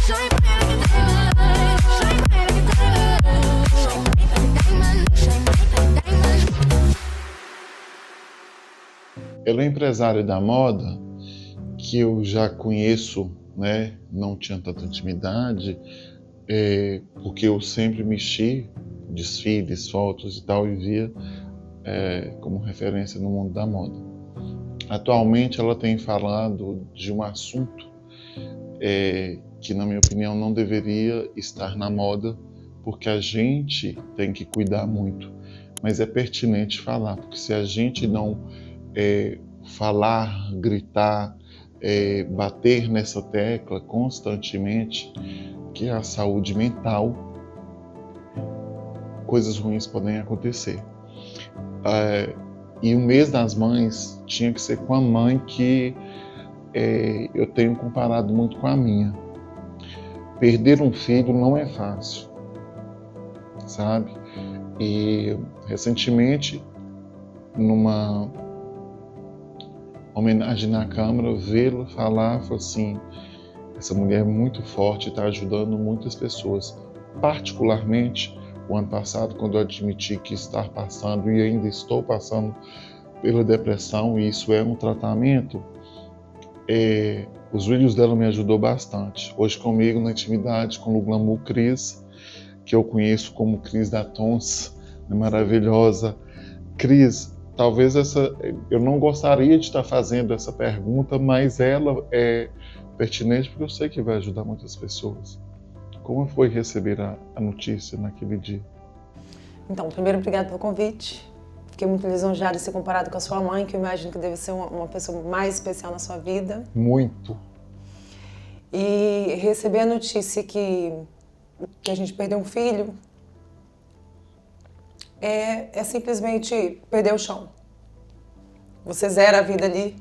Shine bright like a diamond. Shine bright like a diamond. Shine bright like a diamond. Shine bright like a diamond. Ela é empresária da moda que eu já conheço, né? Não tinha tanta intimidade, porque eu sempre mexi desfiles, fotos e tal, e via como referência no mundo da moda. Atualmente ela tem falado de um assunto que, na minha opinião, não deveria estar na moda, porque a gente tem que cuidar muito. Mas é pertinente falar, porque se a gente não falar, gritar, bater nessa tecla constantemente, que é a saúde mental, coisas ruins podem acontecer. E o mês das mães tinha que ser com a mãe que eu tenho comparado muito com a minha. Perder um filho não é fácil, sabe? E recentemente, numa homenagem na Câmara, vê-lo falar, falou assim, essa mulher é muito forte e está ajudando muitas pessoas. Particularmente, o ano passado, quando eu admiti que estar passando e ainda estou passando pela depressão, e isso é um tratamento, os vídeos dela me ajudou bastante. Hoje comigo, na intimidade, com o Glamour Cris, que eu conheço como Cris da Tons, maravilhosa. Cris, talvez eu não gostaria de estar fazendo essa pergunta, mas ela é pertinente porque eu sei que vai ajudar muitas pessoas. Como foi receber a notícia naquele dia? Então, primeiro, obrigada pelo convite. Fiquei muito lisonjeada de ser comparada com a sua mãe, que eu imagino que deve ser uma pessoa mais especial na sua vida. Muito. E receber a notícia que a gente perdeu um filho é simplesmente perder o chão. Você zera a vida ali.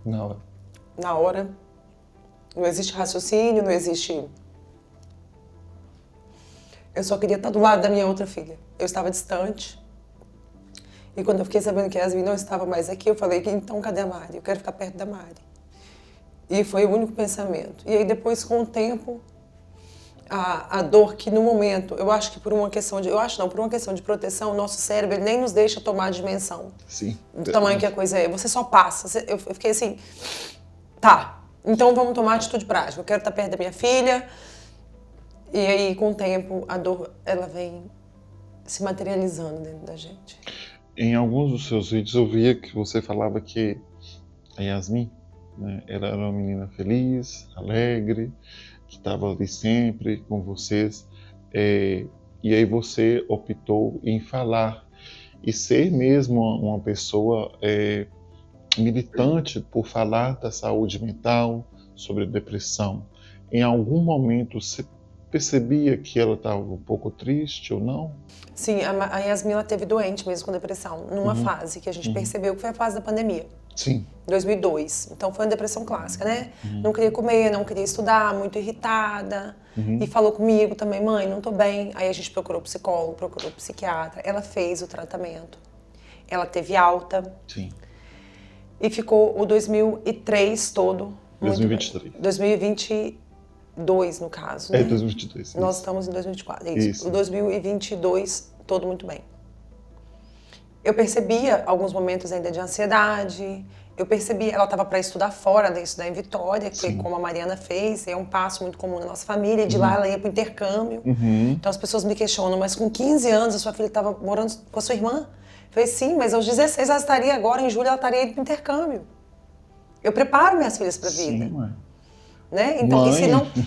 Na hora. Na hora. Não existe raciocínio, não existe... Eu só queria estar do lado da minha outra filha. Eu estava distante. E quando eu fiquei sabendo que a Yasmin não estava mais aqui, eu falei que então cadê a Mari? Eu quero ficar perto da Mari. E foi o único pensamento. E aí depois, com o tempo, a dor que no momento, eu acho que por uma questão de proteção, o nosso cérebro ele nem nos deixa tomar a dimensão. Sim. Do tamanho que a coisa é. Você só passa. Eu fiquei assim, tá, então vamos tomar atitude prática. Eu quero estar perto da minha filha. E aí, com o tempo, a dor, ela vem se materializando dentro da gente. Em alguns dos seus vídeos eu via que você falava que a Yasmin, né, ela era uma menina feliz, alegre, que estava ali sempre com vocês. E aí você optou em falar e ser mesmo uma pessoa militante por falar da saúde mental, sobre depressão. Em algum momento você percebia que ela estava um pouco triste ou não? Sim, a Yasmin ela teve doente mesmo com depressão, numa fase que a gente percebeu que foi a fase da pandemia. Sim. 2002. Então foi uma depressão clássica, né? Não queria comer, não queria estudar, muito irritada. E falou comigo também, mãe, não tô bem. Aí a gente procurou psicólogo, procurou psiquiatra. Ela fez o tratamento. Ela teve alta. Sim. E ficou o 2003 todo. 2023. 2022, no caso, né? 2022. Nós estamos em 2024, isso. O 2022, todo muito bem. Eu percebia alguns momentos ainda de ansiedade, eu percebia, ela estava para estudar fora, ela ia estudar em Vitória, que foi como a Mariana fez, é um passo muito comum na nossa família, e de lá ela ia para o intercâmbio. Então as pessoas me questionam, mas com 15 anos a sua filha estava morando com a sua irmã? Eu falei, sim, mas aos 16 ela estaria agora, em julho ela estaria indo para o intercâmbio. Eu preparo minhas filhas para a vida. Sim, mãe. Né? Então,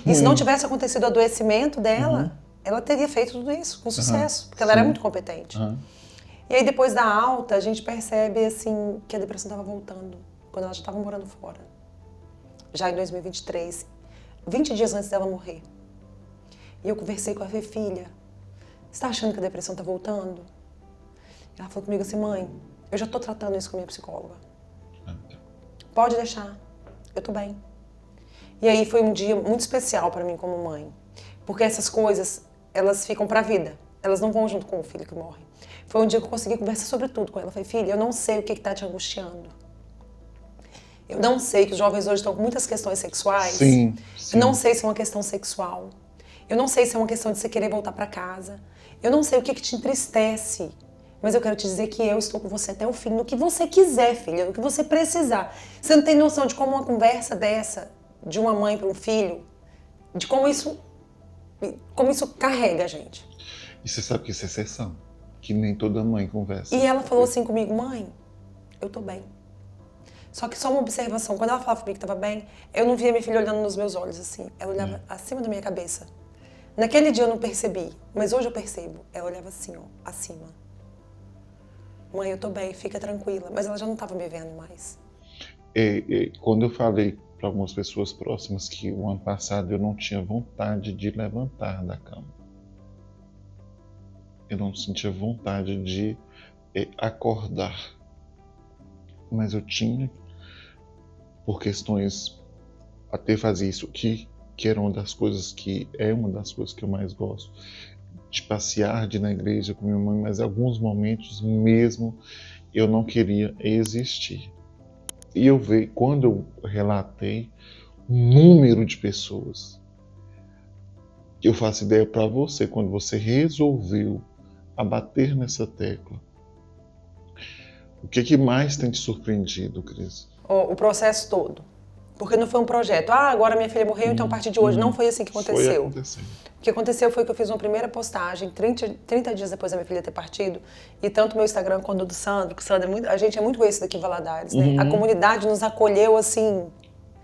e se não tivesse acontecido o adoecimento dela, ela teria feito tudo isso com sucesso, porque ela era muito competente. E aí, depois da alta, a gente percebe assim, que a depressão estava voltando, quando ela já estava morando fora. Já em 2023, 20 dias antes dela morrer. E eu conversei com a Fê, filha, você está achando que a depressão está voltando? Ela falou comigo assim, mãe, eu já estou tratando isso com a minha psicóloga. Pode deixar, eu estou bem. E aí foi um dia muito especial para mim como mãe, porque essas coisas, elas ficam para a vida, elas não vão junto com o filho que morre. Foi um dia que eu consegui conversar sobre tudo com ela. Eu falei, filha, eu não sei o que está te angustiando. Eu não sei que os jovens hoje estão com muitas questões sexuais. Sim, sim. Eu não sei se é uma questão sexual. Eu não sei se é uma questão de você querer voltar para casa. Eu não sei o que te entristece. Mas eu quero te dizer que eu estou com você até o fim, no que você quiser, filha, no que você precisar. Você não tem noção de como uma conversa dessa, de uma mãe para um filho, de como isso carrega a gente. E você sabe que isso é exceção, que nem toda mãe conversa. E ela falou assim comigo, mãe, eu tô bem. Só que só uma observação, quando ela falava comigo que estava bem, eu não via minha filha olhando nos meus olhos assim, ela olhava acima da minha cabeça. Naquele dia eu não percebi, mas hoje eu percebo. Ela olhava assim, ó, acima. Mãe, eu tô bem, fica tranquila. Mas ela já não estava me vendo mais. Quando eu falei para algumas pessoas próximas que o ano passado eu não tinha vontade de levantar da cama. Eu não sentia vontade de acordar. Mas eu tinha, por questões, até fazer isso aqui, que era uma das coisas que eu mais gosto, de passear, de ir na igreja com minha mãe, mas em alguns momentos mesmo eu não queria existir. E eu vejo, quando eu relatei o número de pessoas, eu faço ideia para você, quando você resolveu abater nessa tecla, o que mais tem te surpreendido, Cris? O processo todo. Porque não foi um projeto. Agora minha filha morreu, então a partir de hoje. Não foi assim que aconteceu. O que aconteceu foi que eu fiz uma primeira postagem 30 dias depois da minha filha ter partido. E tanto o meu Instagram quanto o do Sandro, que o Sandro a gente é muito conhecido aqui em Valadares, né? A comunidade nos acolheu assim...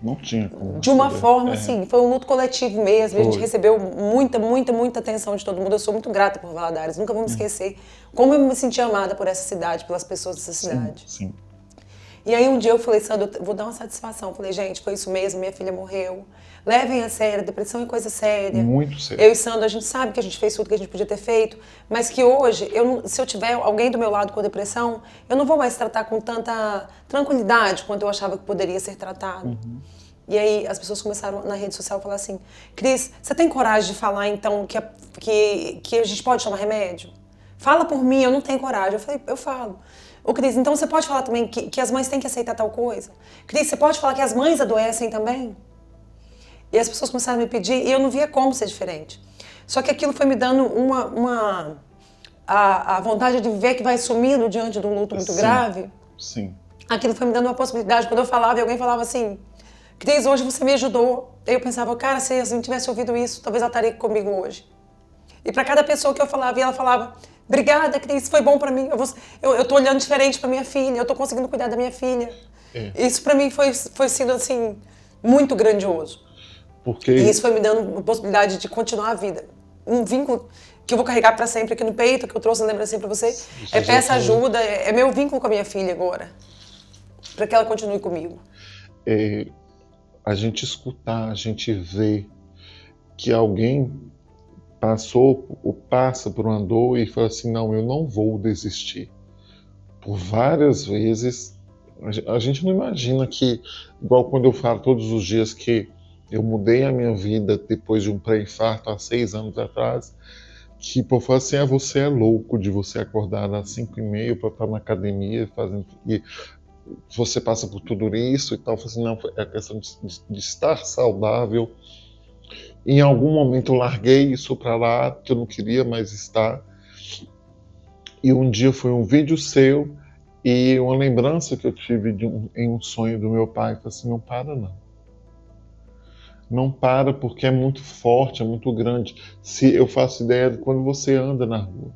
Não tinha como. De uma forma, assim, foi um luto coletivo mesmo. A gente recebeu muita atenção de todo mundo. Eu sou muito grata por Valadares. Nunca vou me esquecer como eu me senti amada por essa cidade, pelas pessoas dessa cidade. Sim. E aí um dia eu falei, Sandro, eu vou dar uma satisfação. Eu falei, gente, foi isso mesmo, minha filha morreu. Levem a sério, depressão é coisa séria. Muito sério. Eu e Sandro, a gente sabe que a gente fez tudo que a gente podia ter feito, mas que hoje, se eu tiver alguém do meu lado com depressão, eu não vou mais tratar com tanta tranquilidade quanto eu achava que poderia ser tratado. E aí as pessoas começaram na rede social a falar assim, Cris, você tem coragem de falar então que a gente pode tomar remédio? Fala por mim, eu não tenho coragem. Eu falei, eu falo. Ô Cris, então você pode falar também que as mães têm que aceitar tal coisa? Cris, você pode falar que as mães adoecem também? E as pessoas começaram a me pedir e eu não via como ser diferente. Só que aquilo foi me dando a vontade de ver que vai sumindo diante de um luto muito grave. Sim. Aquilo foi me dando uma possibilidade. Quando eu falava e alguém falava assim, Cris, hoje você me ajudou. Eu pensava, cara, se a gente tivesse ouvido isso, talvez ela estaria comigo hoje. E para cada pessoa que eu falava, e ela falava, obrigada, Cris, foi bom para mim. Eu tô olhando diferente para minha filha, eu tô conseguindo cuidar da minha filha. Isso para mim foi sendo assim muito grandioso. E isso foi me dando a possibilidade de continuar a vida. Um vínculo que eu vou carregar para sempre aqui no peito, que eu trouxe a lembrança para você. Peça ajuda, é meu vínculo com a minha filha agora. Para que ela continue comigo. A gente escutar, a gente ver que alguém passou ou passa por uma dor e fala assim, não, eu não vou desistir. Por várias vezes, a gente não imagina que, igual quando eu falo todos os dias que eu mudei a minha vida depois de um pré-infarto há 6 anos atrás, que por falar assim, você é louco de você acordar às 5h30 para estar na academia fazendo... E você passa por tudo isso e tal. Eu falei assim, não, é a questão de estar saudável. Em algum momento eu larguei isso para lá, que eu não queria mais estar. E um dia foi um vídeo seu e uma lembrança que eu tive em um sonho do meu pai. Eu falei assim, não para não. Não para porque é muito forte, é muito grande. Se eu faço ideia de quando você anda na rua.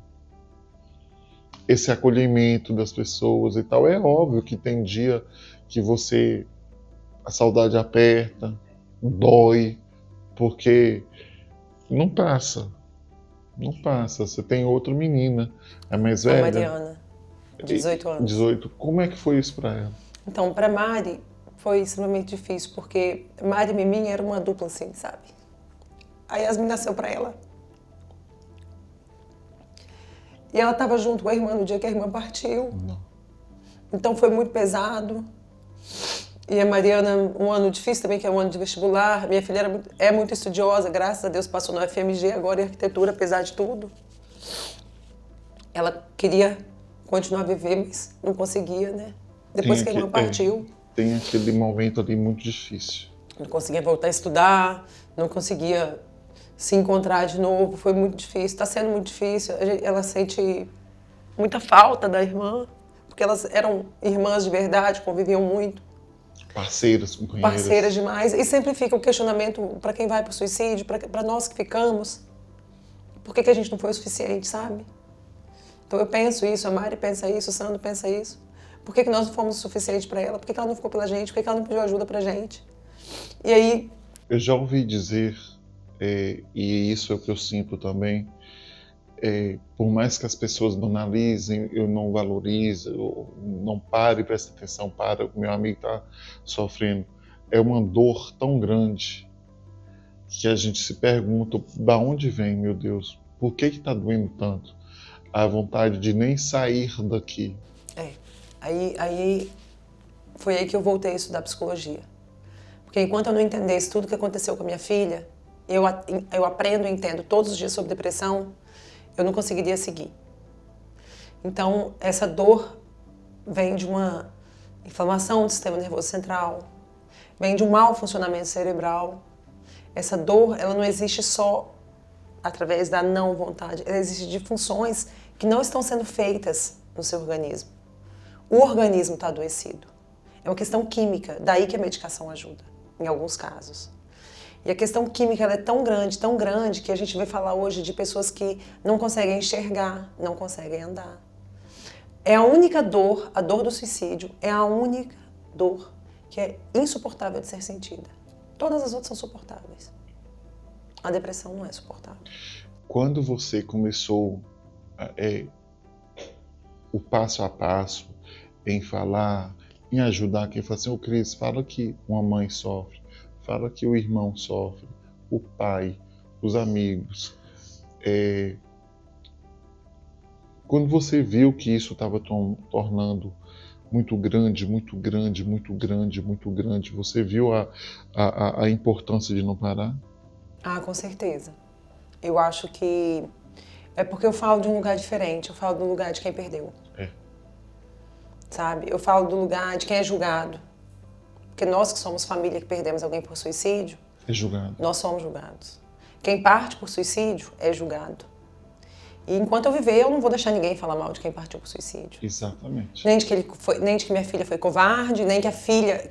Esse acolhimento das pessoas e tal. É óbvio que tem dia que a saudade aperta, dói, porque não passa. Não passa. Você tem outra menina, a mais velha. A Mariana, 18 anos. 18. Como é que foi isso para ela? Então, para Mari, foi extremamente difícil, porque Mari e Miminha era uma dupla assim, sabe? A Yasmin nasceu para ela. E ela estava junto com a irmã no dia que a irmã partiu. Não. Então foi muito pesado. E a Mariana, um ano difícil também, que é um ano de vestibular. Minha filha é muito estudiosa, graças a Deus passou no FMG agora em arquitetura, apesar de tudo. Ela queria continuar a viver, mas não conseguia, né? Depois que a irmã partiu. tem aquele momento ali muito difícil. Não conseguia voltar a estudar, não conseguia se encontrar de novo, foi muito difícil, está sendo muito difícil. Ela sente muita falta da irmã, porque elas eram irmãs de verdade, conviviam muito. Parceiras, companheiras. Parceiras demais. E sempre fica o questionamento para quem vai para o suicídio, para nós que ficamos. Por que a gente não foi o suficiente, sabe? Então eu penso isso, a Mari pensa isso, o Sandro pensa isso. Por que nós não fomos o suficiente para ela? Por que ela não ficou pela gente? Por que ela não pediu ajuda pra gente? E aí... Eu já ouvi dizer, e isso é o que eu sinto também, por mais que as pessoas banalizem, eu não valorizo, eu não pare e preste atenção para o meu amigo está sofrendo. É uma dor tão grande que a gente se pergunta, da onde vem, meu Deus? Por que está doendo tanto? A vontade de nem sair daqui. Aí foi aí que eu voltei a estudar psicologia. Porque enquanto eu não entendesse tudo o que aconteceu com a minha filha, eu aprendo e entendo todos os dias sobre depressão, eu não conseguiria seguir. Então, essa dor vem de uma inflamação do sistema nervoso central, vem de um mau funcionamento cerebral. Essa dor, ela não existe só através da não vontade, ela existe de funções que não estão sendo feitas no seu organismo. O organismo está adoecido. É uma questão química, daí que a medicação ajuda, em alguns casos. E a questão química ela é tão grande, que a gente vai falar hoje de pessoas que não conseguem enxergar, não conseguem andar. É a única dor, a dor do suicídio, é a única dor que é insuportável de ser sentida. Todas as outras são suportáveis. A depressão não é suportável. Quando você começou o passo a passo em falar, em ajudar quem fala assim, ô Cris, fala que uma mãe sofre, fala que o irmão sofre, o pai, os amigos. Quando você viu que isso estava tornando muito grande, você viu a importância de não parar? Ah, com certeza. Eu acho que é porque eu falo de um lugar diferente, eu falo do lugar de quem perdeu. Sabe? Eu falo do lugar de quem é julgado. Porque nós que somos família que perdemos alguém por suicídio, é julgado. Nós somos julgados. Quem parte por suicídio é julgado. E enquanto eu viver, eu não vou deixar ninguém falar mal de quem partiu por suicídio. Exatamente. Nem de que minha filha foi covarde, nem que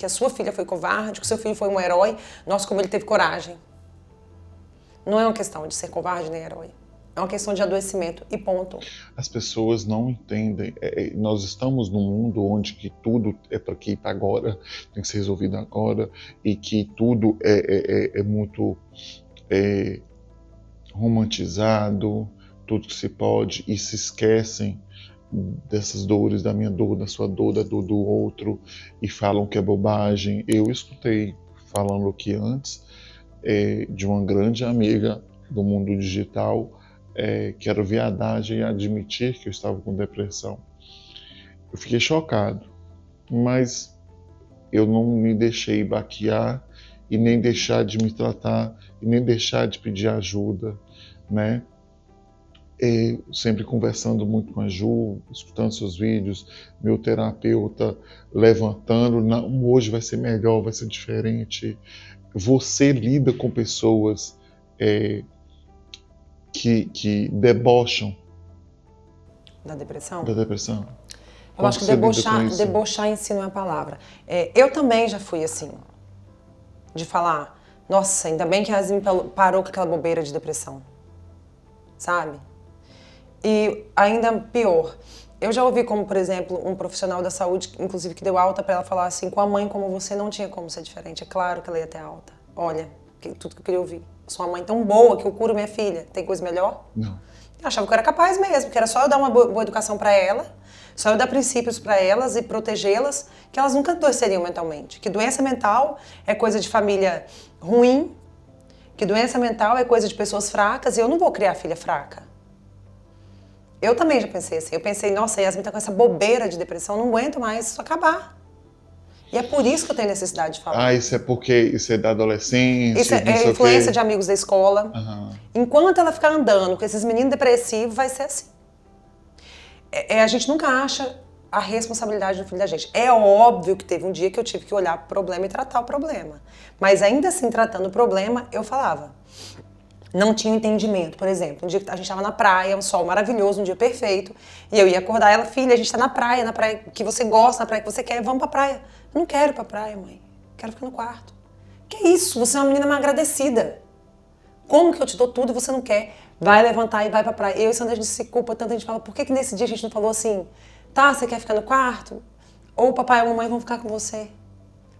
a sua filha foi covarde, que o seu filho foi um herói. Nossa, como ele teve coragem. Não é uma questão de ser covarde nem herói. É uma questão de adoecimento e ponto. As pessoas não entendem. Nós estamos num mundo onde que tudo é para aqui, para agora, tem que ser resolvido agora, e que tudo é muito romantizado, tudo que se pode, e se esquecem dessas dores, da minha dor, da sua dor, da dor do outro, e falam que é bobagem. Eu escutei falando aqui antes de uma grande amiga do mundo digital, que era viadagem em admitir que eu estava com depressão. Eu fiquei chocado, mas eu não me deixei baquear e nem deixar de me tratar e nem deixar de pedir ajuda, né? Sempre conversando muito com a Ju, escutando seus vídeos, meu terapeuta levantando, não, hoje vai ser melhor, vai ser diferente. Você lida com pessoas que debocham Da depressão? da depressão. Eu acho que debochar em si não é a palavra. Eu também já fui assim, de falar, nossa, ainda bem que a Yasmin parou com aquela bobeira de depressão, sabe? E ainda pior, eu já ouvi como, por exemplo, um profissional da saúde, inclusive que deu alta para ela falar assim, com a mãe como você não tinha como ser diferente, é claro que ela ia ter alta. Olha, tudo que eu queria ouvir. Sou uma mãe tão boa que eu curo minha filha, tem coisa melhor? Não. Eu achava que eu era capaz mesmo, que era só eu dar uma boa educação para ela, só eu dar princípios para elas e protegê-las, que elas nunca adoeceriam mentalmente. Que doença mental é coisa de família ruim, que doença mental é coisa de pessoas fracas, e eu não vou criar filha fraca. Eu também já pensei assim, eu pensei, nossa, a Yasmin tá com essa bobeira de depressão, não aguento mais isso acabar. E é por isso que eu tenho necessidade de falar. Isso é porque isso é da adolescência. Isso é influência de amigos da escola. Uhum. Enquanto ela ficar andando com esses meninos depressivos, vai ser assim. A gente nunca acha a responsabilidade do filho da gente. É óbvio que teve um dia que eu tive que olhar pro problema e tratar o problema. Mas ainda assim, tratando o problema, eu falava. Não tinha entendimento, por exemplo. Um dia que a gente estava na praia, um sol maravilhoso, um dia perfeito, e eu ia acordar ela, filha, a gente tá na praia que você gosta, na praia que você quer, vamos pra praia. Eu não quero ir pra praia, mãe. Quero ficar no quarto. Que isso? Você é uma menina mal agradecida. Como que eu te dou tudo e você não quer? Vai levantar e vai pra praia. Eu e Sandra, a gente se culpa tanto, a gente fala, por que nesse dia a gente não falou assim, tá, você quer ficar no quarto? Ou o papai ou a mamãe vão ficar com você?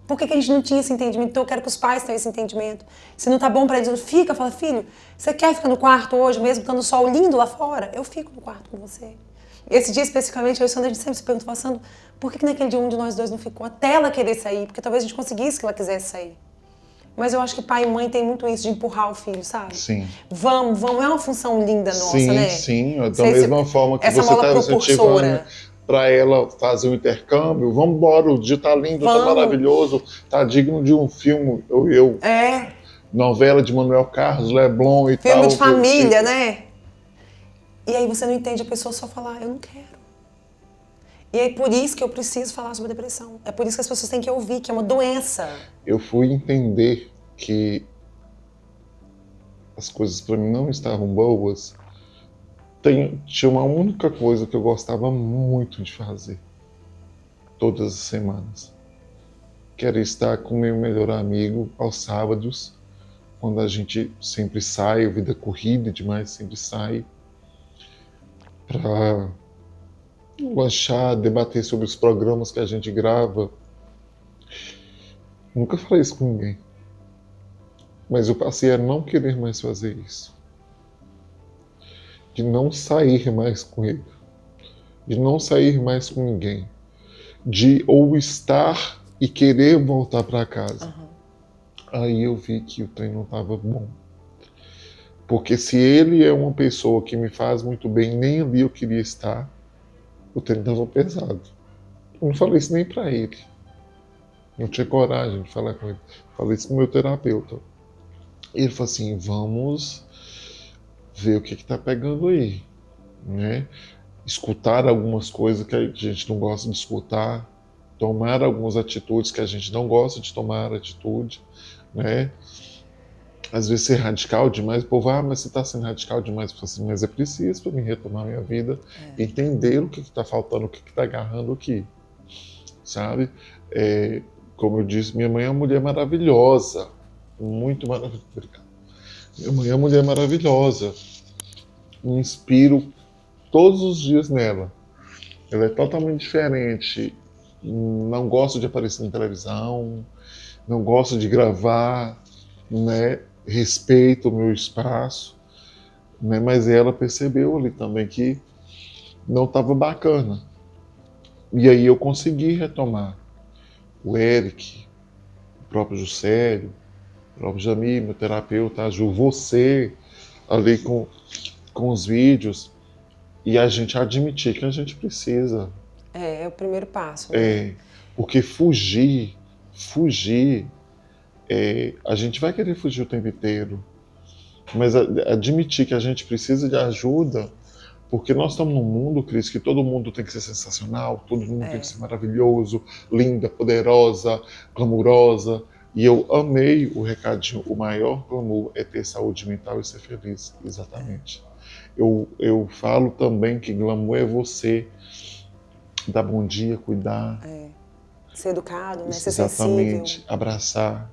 Por que a gente não tinha esse entendimento? Então eu quero que os pais tenham esse entendimento. Se não tá bom pra eles, fica, fala, filho, você quer ficar no quarto hoje, mesmo estando o sol lindo lá fora? Eu fico no quarto com você. Esse dia especificamente, eu e Sandra, a gente sempre se pergunta, passando, por que naquele dia um de nós dois não ficou até ela querer sair? Porque talvez a gente conseguisse que ela quisesse sair. Mas eu acho que pai e mãe tem muito isso de empurrar o filho, sabe? Sim. Vamos, é uma função linda nossa, sim, né? Sim, da mesma forma que você está incentivando para ela fazer um intercâmbio, vamos embora, o dia tá lindo, tá maravilhoso, tá digno de um filme, novela de Manuel Carlos, Leblon e filme tal. Filme de família, né? E aí você não entende, a pessoa só falar, eu não quero. E é por isso que eu preciso falar sobre depressão. É por isso que as pessoas têm que ouvir, que é uma doença. Eu fui entender que as coisas para mim não estavam boas. Tinha uma única coisa que eu gostava muito de fazer, todas as semanas, que era estar com meu melhor amigo aos sábados, quando a gente sempre sai, a vida corrida demais, sempre sai, para lanchar, debater sobre os programas que a gente grava. Nunca falei isso com ninguém, mas eu passei a não querer mais fazer isso. De não sair mais com ele, de não sair mais com ninguém, de ou estar e querer voltar para casa. Uhum. Aí eu vi que o trem não estava bom. Porque se ele é uma pessoa que me faz muito bem, nem ali eu queria estar, o trem estava pesado. Eu não falei isso nem para ele. Não tinha coragem de falar com ele. Falei isso com o meu terapeuta. Ele falou assim, vamos ver o que está pegando aí, né? Escutar algumas coisas que a gente não gosta de escutar, tomar algumas atitudes que a gente não gosta de tomar atitude, né? Às vezes ser radical demais, o povo, mas você está sendo radical demais, eu falo assim, mas é preciso para mim retomar minha vida, entender o que está faltando, o que está agarrando aqui, sabe? Como eu disse, minha mãe é uma mulher maravilhosa, muito maravilhosa. Minha mãe é uma mulher maravilhosa. Me inspiro todos os dias nela. Ela é totalmente diferente. Não gosto de aparecer na televisão, não gosto de gravar, né? Respeito o meu espaço, né? Mas ela percebeu ali também que não estava bacana. E aí eu consegui retomar. O Eric, o próprio Juscelio, o próprio Jamil, meu terapeuta, a Ju, você, ali com os vídeos, e a gente admitir que a gente precisa. É o primeiro passo. Né? Porque fugir, a gente vai querer fugir o tempo inteiro, mas admitir que a gente precisa de ajuda, porque nós estamos num mundo, Cris, que todo mundo tem que ser sensacional, todo mundo tem que ser maravilhoso, linda, poderosa, glamurosa. E eu amei o recadinho, o maior glamour é ter saúde mental e ser feliz, exatamente. Eu falo também que glamour é você dar bom dia, cuidar. Ser educado, né? Ser exatamente, sensível. Abraçar,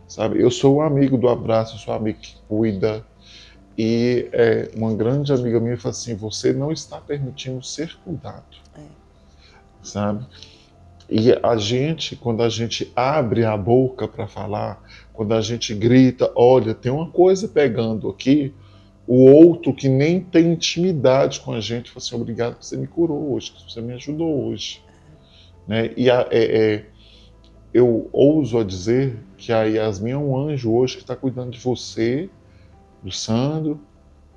sabe? Eu sou um amigo do abraço, eu sou um amigo que cuida. E uma grande amiga minha falou assim, você não está permitindo ser cuidado, sabe? E a gente, quando a gente abre a boca para falar, quando a gente grita, olha, tem uma coisa pegando aqui, o outro que nem tem intimidade com a gente fala assim, obrigado que você me curou hoje, que você me ajudou hoje. Né? E eu ouso a dizer que a Yasmin é um anjo hoje que está cuidando de você, do Sandro,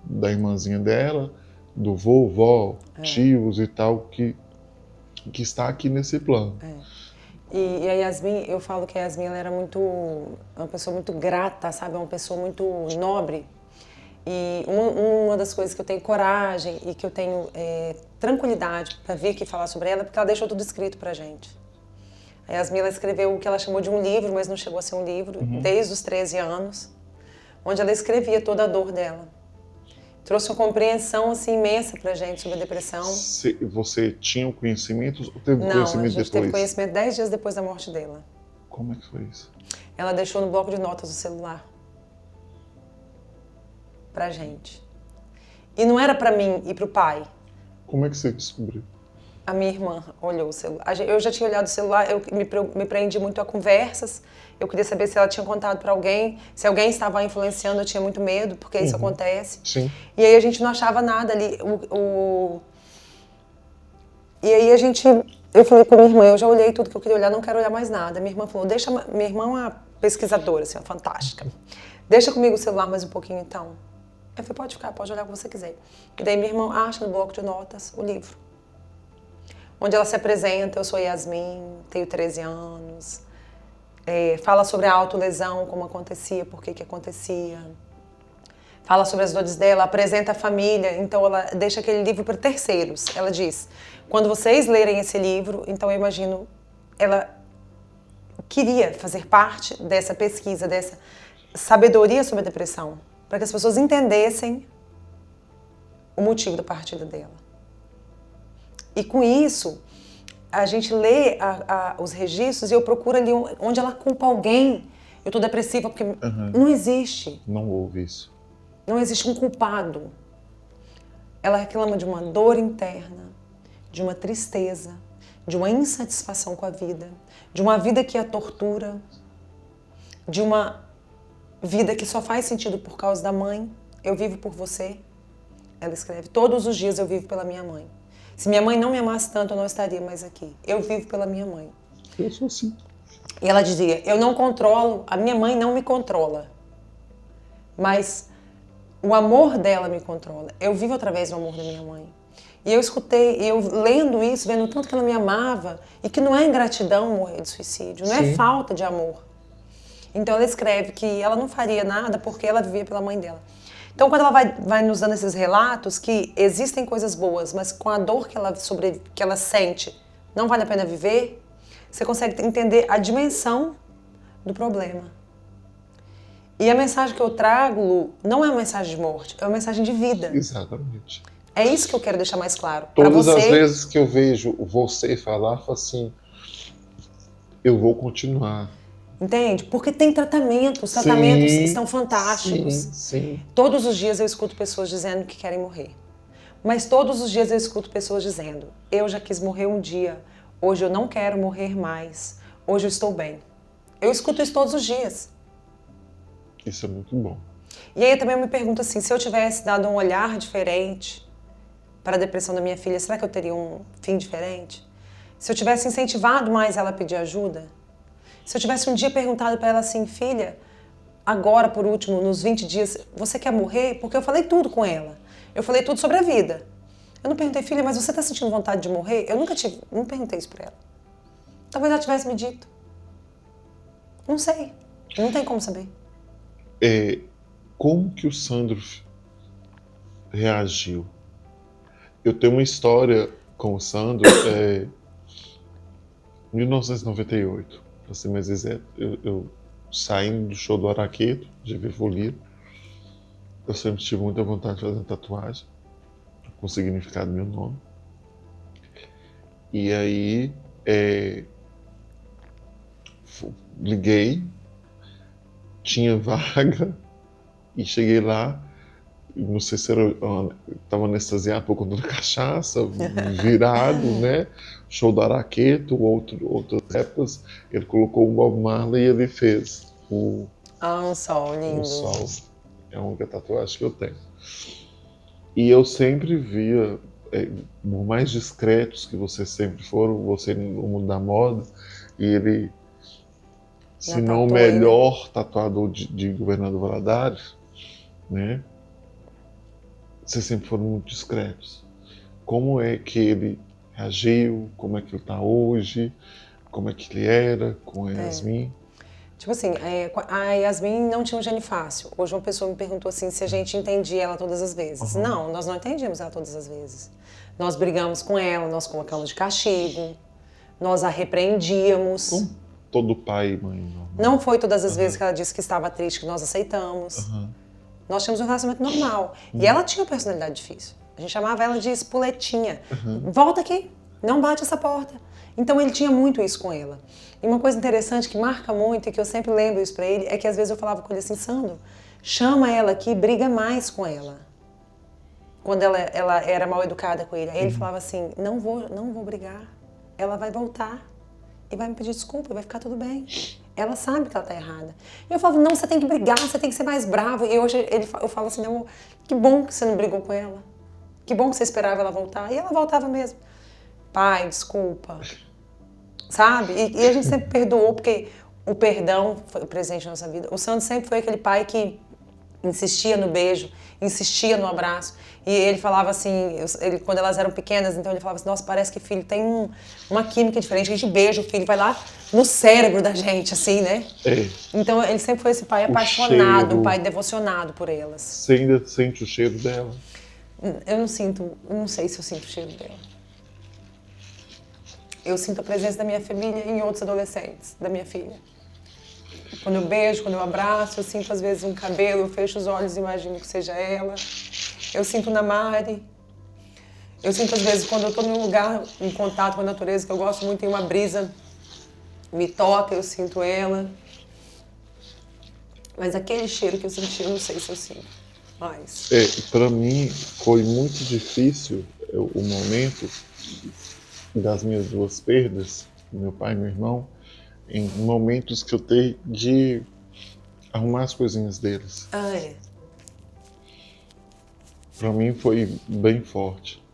da irmãzinha dela, do vovó, tios e tal, que está aqui nesse plano. E a Yasmin, eu falo que a Yasmin ela era uma pessoa muito grata, sabe? Uma pessoa muito nobre. E uma das coisas que eu tenho coragem e que eu tenho tranquilidade para vir aqui falar sobre ela, porque ela deixou tudo escrito pra gente. A Yasmin, ela escreveu o que ela chamou de um livro, mas não chegou a ser um livro, desde os 13 anos, onde ela escrevia toda a dor dela. Trouxe uma compreensão assim, imensa pra gente sobre a depressão. Você tinha o conhecimento ou teve Não, conhecimento a gente depois? teve conhecimento 10 dias depois da morte dela. Como é que foi isso? Ela deixou no bloco de notas do celular pra gente. E não era pra mim e pro pai. Como é que você descobriu? A minha irmã olhou o celular. Eu já tinha olhado o celular, eu me prendi muito a conversas. Eu queria saber se ela tinha contado para alguém, se alguém estava influenciando. Eu tinha muito medo, porque isso acontece. Sim. E aí a gente não achava nada ali. E aí eu falei para minha irmã, eu já olhei tudo que eu queria olhar, não quero olhar mais nada. Minha irmã falou, minha irmã é uma pesquisadora, assim, fantástica. Deixa comigo o celular mais um pouquinho, então. Eu falei, pode ficar, pode olhar o que você quiser. E daí minha irmã acha no bloco de notas o livro. Onde ela se apresenta, eu sou Yasmin, tenho 13 anos. Fala sobre a autolesão, como acontecia, por que acontecia. Fala sobre as dores dela, apresenta a família, então ela deixa aquele livro para terceiros. Ela diz, quando vocês lerem esse livro, então eu imagino, ela queria fazer parte dessa pesquisa, dessa sabedoria sobre a depressão, para que as pessoas entendessem o motivo da partida dela. E com isso, a gente lê os registros e eu procuro ali onde ela culpa alguém. Eu tô depressiva porque não existe. Não houve isso. Não existe um culpado. Ela reclama de uma dor interna, de uma tristeza, de uma insatisfação com a vida, de uma vida que a tortura, de uma vida que só faz sentido por causa da mãe. Eu vivo por você. Ela escreve, todos os dias eu vivo pela minha mãe. Se minha mãe não me amasse tanto, eu não estaria mais aqui. Eu vivo pela minha mãe. Eu sou assim. E ela dizia, eu não controlo, a minha mãe não me controla. Mas o amor dela me controla. Eu vivo através do amor da minha mãe. E eu escutei, eu lendo isso, vendo o tanto que ela me amava, e que não é ingratidão morrer de suicídio, não é falta de amor. Então ela escreve que ela não faria nada porque ela vivia pela mãe dela. Então, quando ela vai nos dando esses relatos que existem coisas boas, mas com a dor que ela sente, não vale a pena viver, você consegue entender a dimensão do problema. E a mensagem que eu trago, Lu, não é uma mensagem de morte, é uma mensagem de vida. Exatamente. É isso que eu quero deixar mais claro. Pra Todas você... as vezes que eu vejo você falar, falo assim, eu vou continuar. Entende? Porque tem tratamento, os tratamentos estão fantásticos. Sim. Todos os dias eu escuto pessoas dizendo que querem morrer. Mas todos os dias eu escuto pessoas dizendo, eu já quis morrer um dia, hoje eu não quero morrer mais, hoje eu estou bem. Eu escuto isso todos os dias. Isso é muito bom. E aí eu também me pergunto assim, se eu tivesse dado um olhar diferente para a depressão da minha filha, será que eu teria um fim diferente? Se eu tivesse incentivado mais ela a pedir ajuda? Se eu tivesse um dia perguntado para ela assim, filha, agora por último, nos 20 dias, você quer morrer? Porque eu falei tudo com ela. Eu falei tudo sobre a vida. Eu não perguntei, filha, mas você está sentindo vontade de morrer? Eu não perguntei isso para ela. Talvez ela tivesse me dito. Não sei. Não tem como saber. Como que o Sandro reagiu? Eu tenho uma história com o Sandro, 1998. Para ser mais exato, eu saindo do show do Araqueto, de Vivoliro, eu sempre tive muita vontade de fazer uma tatuagem com o significado do meu nome. E aí, liguei, tinha vaga, e cheguei lá, não sei se estava anestesiado por conta da cachaça, virado, né? Show do Araqueto, outras épocas, ele colocou o Bob Marley e ele fez um sol lindo. Um sol. É a única tatuagem que eu tenho. E eu sempre via, por mais discretos que vocês sempre foram, você no mundo da moda, e ele, se não o melhor tatuador de Governador Valadares, né? Vocês sempre foram muito discretos. Como é que ele reagiu? Como é que ele está hoje? Como é que ele era com a Yasmin? Tipo assim, a Yasmin não tinha um gene fácil. Hoje uma pessoa me perguntou assim se a gente entendia ela todas as vezes. Não, nós não entendíamos ela todas as vezes. Nós brigamos com ela, nós colocamos de castigo, nós a repreendíamos. Como todo pai e mãe normal. Não foi todas as vezes que ela disse que estava triste que nós aceitamos. Nós tínhamos um relacionamento normal. E ela tinha uma personalidade difícil. A gente chamava ela de espoletinha. Volta aqui, não bate essa porta. Então ele tinha muito isso com ela. E uma coisa interessante que marca muito e que eu sempre lembro isso pra ele é que às vezes eu falava com ele assim, Sandro, chama ela aqui, briga mais com ela. Quando ela era mal educada com ele. Aí ele falava assim, não vou brigar. Ela vai voltar e vai me pedir desculpa, vai ficar tudo bem. Ela sabe que ela tá errada. E eu falava, não, você tem que brigar, você tem que ser mais bravo. E hoje eu falo assim, não, que bom que você não brigou com ela. Que bom que você esperava ela voltar. E ela voltava mesmo. Pai, desculpa. Sabe? E a gente sempre perdoou, porque o perdão foi presente na nossa vida. O Sandro sempre foi aquele pai que insistia no beijo, insistia no abraço. E ele falava assim, quando elas eram pequenas, então ele falava assim, nossa, parece que filho tem uma química diferente, a gente beija o filho, vai lá no cérebro da gente, assim, né? É. Então ele sempre foi esse pai apaixonado, cheiro. um pai devocionado por elas. Você ainda sente o cheiro dela? Eu não sei se eu sinto o cheiro dela. Eu sinto a presença da minha família em outros adolescentes, da minha filha. Quando eu beijo, quando eu abraço, eu sinto às vezes um cabelo, eu fecho os olhos e imagino que seja ela. Eu sinto na Mari. Eu sinto às vezes quando eu estou num lugar em contato com a natureza, que eu gosto muito, tem uma brisa, me toca, eu sinto ela. Mas aquele cheiro que eu senti, eu não sei se eu sinto mais. Para mim foi muito difícil o momento das minhas duas perdas, meu pai e meu irmão, em momentos que eu tenho de arrumar as coisinhas deles. Pra mim foi bem forte.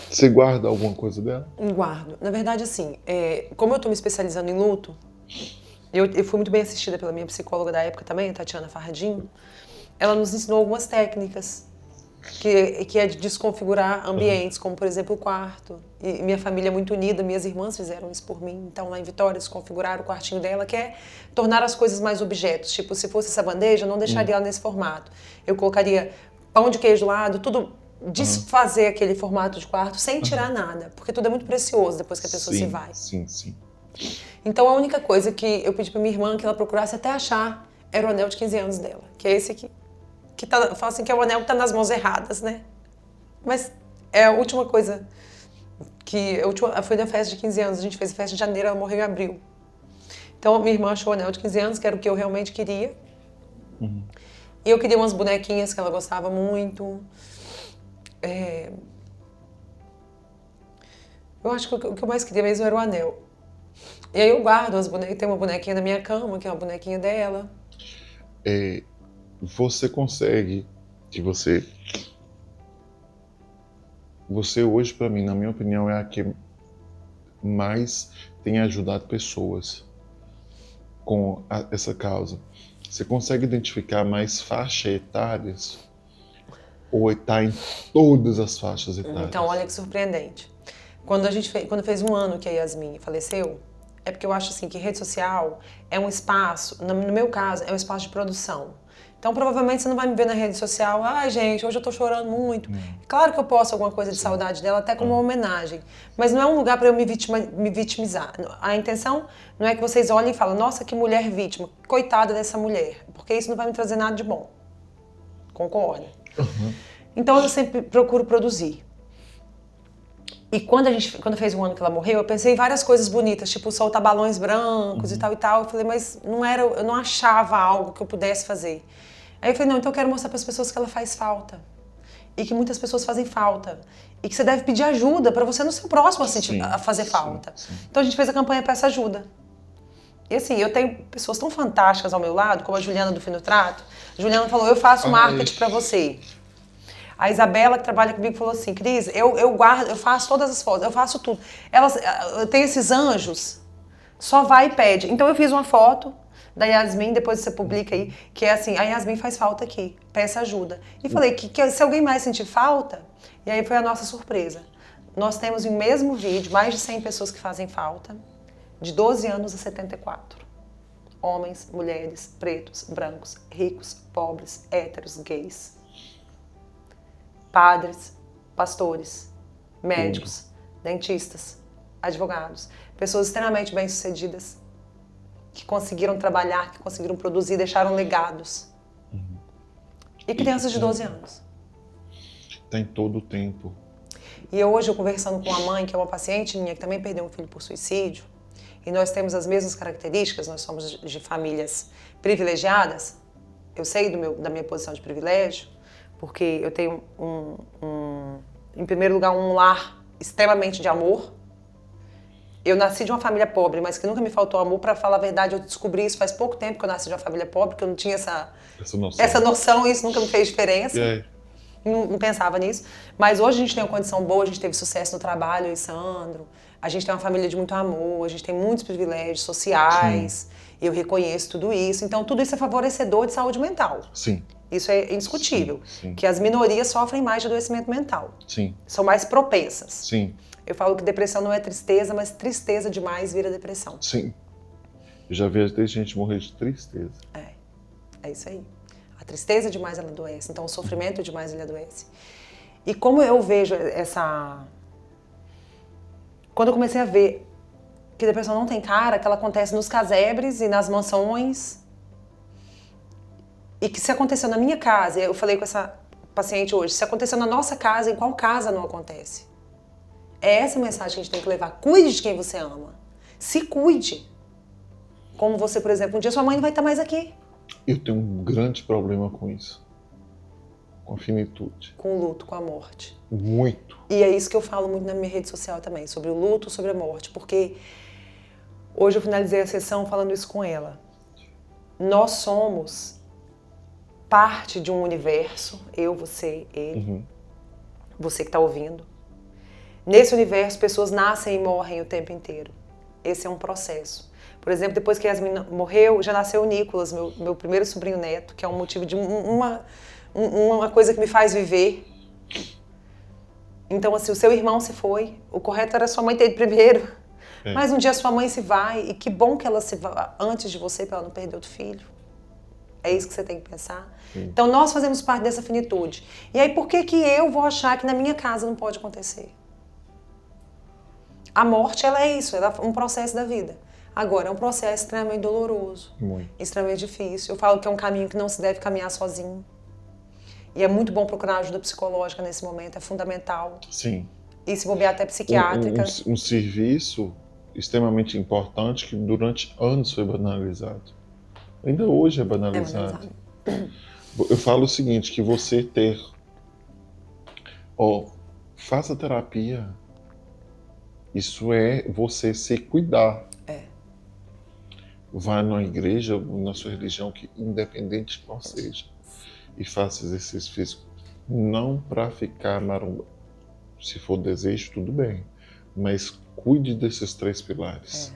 Você guarda alguma coisa dela? Guardo. Na verdade, assim, como eu tô me especializando em luto, eu fui muito bem assistida pela minha psicóloga da época também, a Tatiana Farradinho. Ela nos ensinou algumas técnicas, que é de desconfigurar ambientes, como por exemplo o quarto. E minha família é muito unida, minhas irmãs fizeram isso por mim. Então lá em Vitória, desconfiguraram o quartinho dela, que é tornar as coisas mais objetos. Tipo, se fosse essa bandeja, eu não deixaria ela nesse formato. Eu colocaria pão de queijo do lado, tudo, desfazer aquele formato de quarto sem tirar nada. Porque tudo é muito precioso depois que a pessoa se vai. Sim, sim. Então a única coisa que eu pedi pra minha irmã que ela procurasse até achar era o anel de 15 anos dela. Que é esse aqui. Eu falo assim que é o anel que tá nas mãos erradas, né? Mas é a última coisa que... Foi na festa de 15 anos, a gente fez a festa de janeiro, ela morreu em abril. Então minha irmã achou o anel de 15 anos, que era o que eu realmente queria. E eu queria umas bonequinhas que ela gostava muito. Eu acho que o que eu mais queria mesmo era o anel. E aí eu guardo as bonecas, tem uma bonequinha na minha cama, que é uma bonequinha dela. Você consegue, você hoje, para mim, na minha opinião, é a que mais tem ajudado pessoas com essa causa. Você consegue identificar mais faixas etárias? Ou está em todas as faixas etárias? Então, olha que surpreendente. Quando fez um ano que a Yasmin faleceu, é porque eu acho assim que rede social é um espaço, no meu caso, é um espaço de produção. Então, provavelmente você não vai me ver na rede social, ai gente, hoje eu tô chorando muito. Claro que eu posto alguma coisa de saudade dela, até como uma homenagem. Mas não é um lugar para eu me vitimizar. A intenção não é que vocês olhem e falem, nossa, que mulher vítima, coitada dessa mulher. Porque isso não vai me trazer nada de bom. Concorda? Então, eu sempre procuro produzir. E quando fez um ano que ela morreu, eu pensei em várias coisas bonitas, tipo soltar balões brancos e tal. Eu falei, mas eu não achava algo que eu pudesse fazer. Aí eu falei, não, então eu quero mostrar para as pessoas que ela faz falta. E que muitas pessoas fazem falta. E que você deve pedir ajuda para você no seu próximo a fazer falta. Sim. Então a gente fez a campanha Peça Ajuda. E assim, eu tenho pessoas tão fantásticas ao meu lado, como a Juliana do Fino Trato. A Juliana falou, eu faço marketing para você. A Isabela, que trabalha comigo, falou assim, Cris, eu guardo, eu faço todas as fotos, eu faço tudo. Eu tenho esses anjos, só vai e pede. Então eu fiz uma foto da Yasmin, depois você publica aí, que é assim, a Yasmin faz falta aqui, peça ajuda. E falei que se alguém mais sentir falta, e aí foi a nossa surpresa. Nós temos no mesmo vídeo mais de 100 pessoas que fazem falta, de 12 anos a 74. Homens, mulheres, pretos, brancos, ricos, pobres, héteros, gays. Padres, pastores, médicos, dentistas, advogados, pessoas extremamente bem-sucedidas, que conseguiram trabalhar, que conseguiram produzir, deixaram legados. E crianças de 12 anos. Tem todo o tempo. E hoje eu conversando com uma mãe, que é uma paciente minha, que também perdeu um filho por suicídio, e nós temos as mesmas características, nós somos de famílias privilegiadas. Eu sei da minha posição de privilégio, porque eu tenho em primeiro lugar, um lar extremamente de amor. Eu nasci de uma família pobre, mas que nunca me faltou amor. Para falar a verdade, eu descobri isso faz pouco tempo que eu nasci de uma família pobre, que eu não tinha essa noção, e isso nunca me fez diferença. Não pensava nisso. Mas hoje a gente tem uma condição boa, a gente teve sucesso no trabalho, eu e Sandro. A gente tem uma família de muito amor, a gente tem muitos privilégios sociais. Eu reconheço tudo isso. Então, tudo isso é favorecedor de saúde mental. Sim. Isso é indiscutível. Sim. Que as minorias sofrem mais de adoecimento mental. Sim. São mais propensas. Sim. Eu falo que depressão não é tristeza, mas tristeza demais vira depressão. Sim. Eu já vi até gente morrer de tristeza. É isso aí. A tristeza demais ela adoece, então o sofrimento demais ele adoece. E como eu vejo essa... Quando eu comecei a ver que a depressão não tem cara, que ela acontece nos casebres e nas mansões, e que se aconteceu na minha casa, eu falei com essa paciente hoje, se aconteceu na nossa casa, em qual casa não acontece? É essa mensagem que a gente tem que levar. Cuide de quem você ama. Se cuide. Como você, por exemplo, um dia sua mãe não vai estar mais aqui. Eu tenho um grande problema com isso. Com a finitude. Com o luto, com a morte. Muito. E é isso que eu falo muito na minha rede social também, sobre o luto, sobre a morte. Porque hoje eu finalizei a sessão falando isso com ela. Nós somos parte de um universo, eu, você, ele, você que está ouvindo. Nesse universo, pessoas nascem e morrem o tempo inteiro. Esse é um processo. Por exemplo, depois que Yasmin morreu, já nasceu o Nicolas, meu primeiro sobrinho neto, que é um motivo de uma coisa que me faz viver. Então, assim, o seu irmão se foi, o correto era sua mãe ter ido primeiro. Mas um dia sua mãe se vai, e que bom que ela se vá antes de você, para ela não perder outro filho. É isso que você tem que pensar. Então, nós fazemos parte dessa finitude. E aí, por que eu vou achar que na minha casa não pode acontecer? A morte, ela é isso, ela é um processo da vida. Agora, é um processo extremamente doloroso, extremamente difícil. Eu falo que é um caminho que não se deve caminhar sozinho. E é muito bom procurar ajuda psicológica nesse momento, é fundamental. Sim. E se bobear até psiquiátrica. Um serviço extremamente importante que durante anos foi banalizado. Ainda hoje é banalizado. Eu falo o seguinte, que você faça terapia. Isso é você se cuidar. Vá na igreja, na sua religião, que independente de qual seja, e faça exercício físico. Não para ficar maromba. Se for desejo, tudo bem. Mas cuide desses 3 pilares.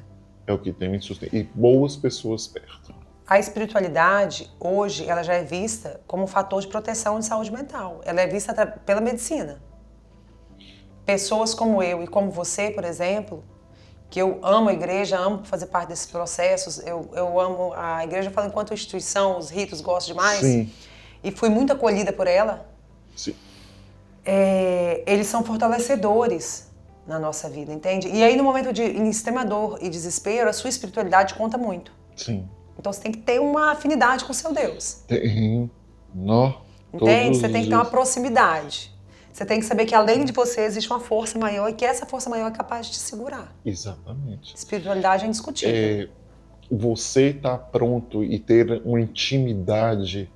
É o que tem me sustento. E boas pessoas perto. A espiritualidade, hoje, ela já é vista como um fator de proteção de saúde mental. Ela é vista pela medicina. Pessoas como eu e como você, por exemplo, que eu amo a igreja, amo fazer parte desses processos, eu amo a igreja, eu falo enquanto instituição, os ritos, gosto demais. Sim. E fui muito acolhida por ela. Sim. Eles são fortalecedores na nossa vida, entende? E aí, no momento de extrema dor e desespero, a sua espiritualidade conta muito. Sim. Então, você tem que ter uma afinidade com o seu Deus. Entende? Você tem que ter uma proximidade. Você tem que saber que além de você existe uma força maior e que essa força maior é capaz de te segurar. Exatamente. Espiritualidade é indiscutível. Você estar pronto e ter uma intimidade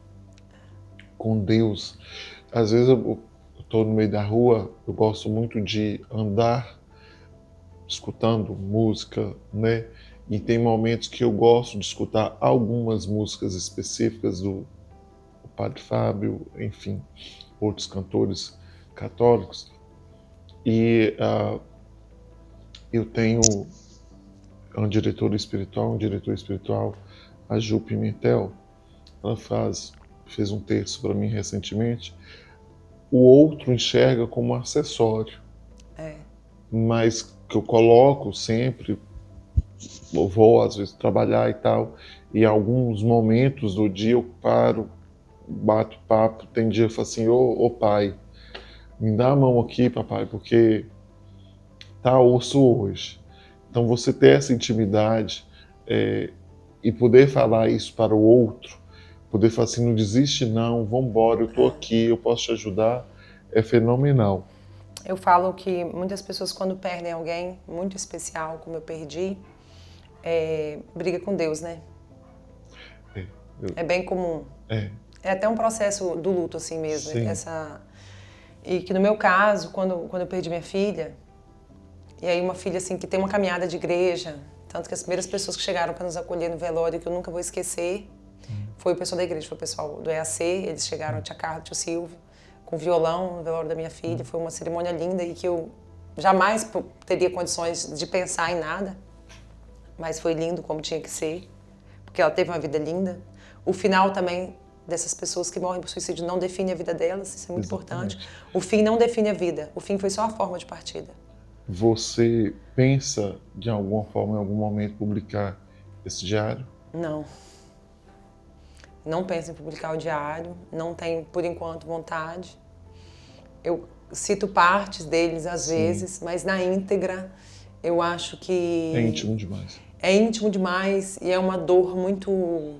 com Deus. Às vezes eu estou no meio da rua, eu gosto muito de andar escutando música, né? E tem momentos que eu gosto de escutar algumas músicas específicas do Padre Fábio, enfim, outros cantores católicos. E eu tenho um diretor espiritual, a Ju Pimentel. Ela fez um texto para mim recentemente. O outro enxerga como um acessório, mas que eu coloco sempre. Eu vou às vezes trabalhar e tal, e em alguns momentos do dia eu paro, bato papo. Tem dia que eu falo assim, ô pai, me dá a mão aqui, papai, porque tá osso hoje. Então você ter essa intimidade e poder falar isso para o outro, poder falar assim, não desiste não, vamos embora, eu estou aqui, eu posso te ajudar, é fenomenal. Eu falo que muitas pessoas quando perdem alguém muito especial, como eu perdi, briga com Deus, né? É bem comum. É até um processo do luto assim mesmo. E que no meu caso, quando eu perdi minha filha, e aí uma filha assim que tem uma caminhada de igreja, tanto que as primeiras pessoas que chegaram para nos acolher no velório, que eu nunca vou esquecer, foi o pessoal da igreja, foi o pessoal do EAC, eles chegaram, a tia Carla, o tio Silvio, com violão no velório da minha filha, foi uma cerimônia linda e que eu jamais teria condições de pensar em nada, mas foi lindo como tinha que ser, porque ela teve uma vida linda. O final também dessas pessoas que morrem por suicídio não define a vida delas, isso é muito importante. O fim não define a vida, o fim foi só a forma de partida. Você pensa, de alguma forma, em algum momento, publicar esse diário? Não. Não penso em publicar o diário, não tenho, por enquanto, vontade. Eu cito partes deles, às vezes, mas na íntegra, eu acho que... É íntimo demais. É íntimo demais e é uma dor muito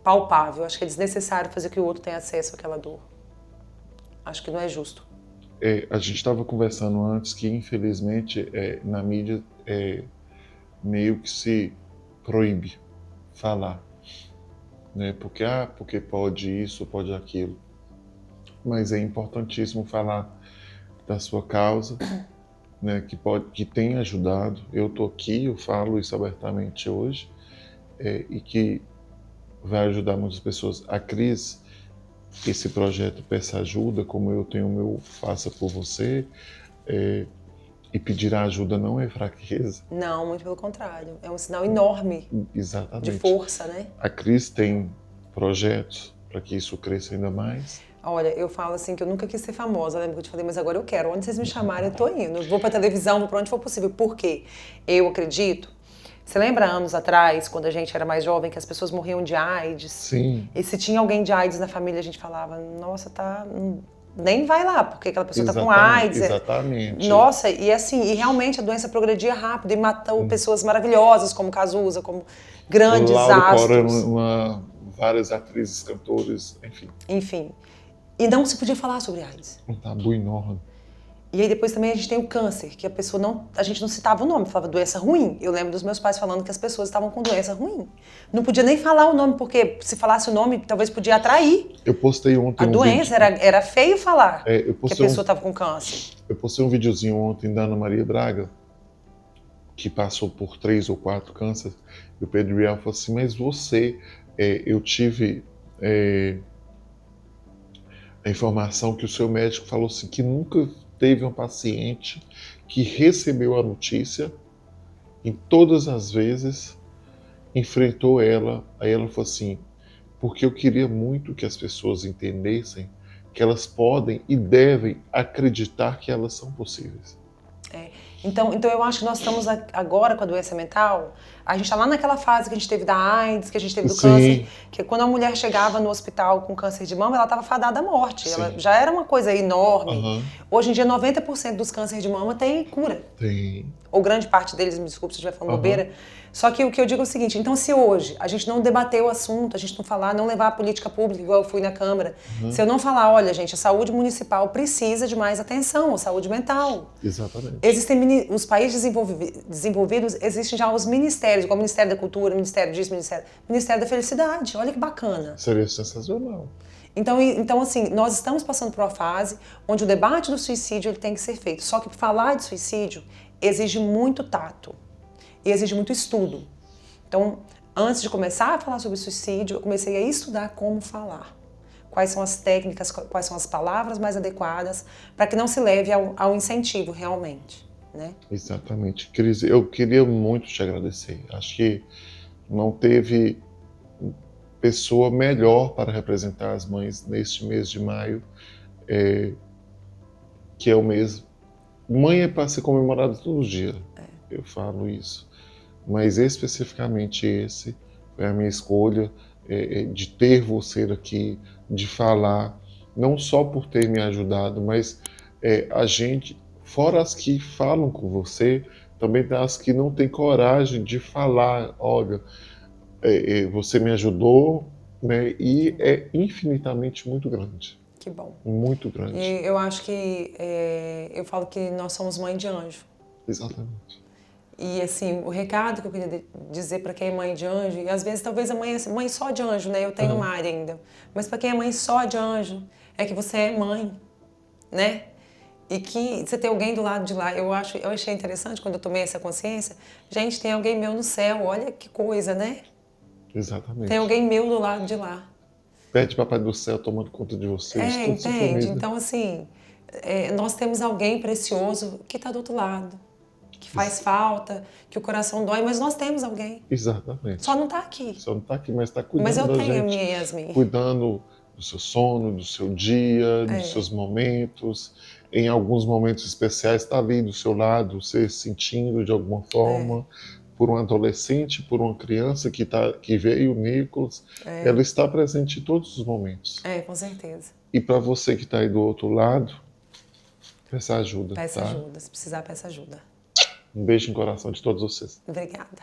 palpável. Acho que é desnecessário fazer que o outro tenha acesso àquela dor. Acho que não é justo. A gente estava conversando antes que, infelizmente, na mídia meio que se proíbe falar, né? Porque pode isso, pode aquilo. Mas é importantíssimo falar da sua causa, né? Que tem ajudado. Eu estou aqui, eu falo isso abertamente hoje, e que vai ajudar muitas pessoas. A Cris, esse projeto Peça Ajuda, como eu tenho o meu Faça Por Você, e pedir ajuda não é fraqueza. Não, muito pelo contrário. É um sinal enorme. Exatamente. De força, né? A Cris tem projetos para que isso cresça ainda mais. Olha, eu falo assim que eu nunca quis ser famosa, lembra que eu te falei, mas agora eu quero. Onde vocês me chamarem, eu tô indo. Eu vou pra televisão, vou pra onde for possível. Por quê? Eu acredito. Você lembra anos atrás, quando a gente era mais jovem, que as pessoas morriam de AIDS? Sim. E se tinha alguém de AIDS na família, a gente falava, nossa, tá... Nem vai lá, porque aquela pessoa tá com AIDS. Exatamente. Nossa, e assim, e realmente a doença progredia rápido e matou pessoas maravilhosas, como Cazuza, como grandes astros. Várias atrizes, cantores, enfim. Enfim. E não se podia falar sobre AIDS. Um tabu enorme. E aí depois também a gente tem o câncer, que a gente não citava o nome, falava doença ruim. Eu lembro dos meus pais falando que as pessoas estavam com doença ruim. Não podia nem falar o nome, porque se falasse o nome, talvez podia atrair. Eu postei ontem a doença, era feio falar que a pessoa estava com câncer. Eu postei um videozinho ontem da Ana Maria Braga, que passou por 3 ou 4 cânceres, e o Pedro Rial falou assim, mas você, eu tive a informação que o seu médico falou assim, que nunca teve um paciente que recebeu a notícia, em todas as vezes, enfrentou ela, aí ela falou assim, porque eu queria muito que as pessoas entendessem que elas podem e devem acreditar que elas são possíveis. Então eu acho que nós estamos agora com a doença mental, a gente está lá naquela fase que a gente teve da AIDS, que a gente teve do câncer, que quando a mulher chegava no hospital com câncer de mama, ela estava fadada à morte, ela já era uma coisa enorme. Hoje em dia 90% dos cânceres de mama tem cura. Tem. Ou grande parte deles, me desculpe se eu estiver falando bobeira. Só que o que eu digo é o seguinte, então se hoje a gente não debater o assunto, a gente não falar, não levar a política pública, igual eu fui na Câmara, se eu não falar, olha gente, a saúde municipal precisa de mais atenção, a saúde mental. Exatamente. Existem, os países desenvolvidos, existem já os ministérios, igual o Ministério da Cultura, Ministério disso, Ministério da Felicidade, olha que bacana. Seria sensacional. Então, assim, nós estamos passando por uma fase onde o debate do suicídio ele tem que ser feito. Só que falar de suicídio exige muito tato e exige muito estudo. Então, antes de começar a falar sobre suicídio, eu comecei a estudar como falar. Quais são as técnicas, quais são as palavras mais adequadas para que não se leve ao incentivo realmente, né? Exatamente. Cris, eu queria muito te agradecer. Acho que não teve pessoa melhor para representar as mães neste mês de maio, que é o mês... Mãe é para ser comemorada todo dia, eu falo isso. Mas especificamente esse foi a minha escolha de ter você aqui, de falar, não só por ter me ajudado, mas a gente Fora as que falam com você, também tem as que não têm coragem de falar, olha, você me ajudou, né? E é infinitamente muito grande. Que bom. Muito grande. E eu acho que, eu falo que nós somos mãe de anjo. Exatamente. E assim, o recado que eu queria dizer para quem é mãe de anjo, e às vezes talvez a mãe é mãe só de anjo, né? Eu tenho Mari ainda. Mas para quem é mãe só de anjo, é que você é mãe, né? E que você tem alguém do lado de lá. Eu achei interessante quando eu tomei essa consciência. Gente, tem alguém meu no céu, olha que coisa, né? Exatamente. Tem alguém meu do lado de lá. Pede Papai do Céu tomando conta de vocês, toda Entende? sua família. Então, assim, nós temos alguém precioso que está do outro lado, que faz falta, que o coração dói, mas nós temos alguém. Exatamente. Só não está aqui. Só não está aqui, mas está cuidando Mas eu da tenho a gente. minha Yasmin. Cuidando do seu sono, do seu dia, dos seus momentos. Em alguns momentos especiais está ali do seu lado, você sentindo de alguma forma. Por um adolescente, por uma criança que veio, o Nicolas, ela está presente em todos os momentos. Com certeza. E para você que está aí do outro lado, peça ajuda. Peça tá? ajuda, se precisar, peça ajuda. Um beijo no coração de todos vocês. Obrigada.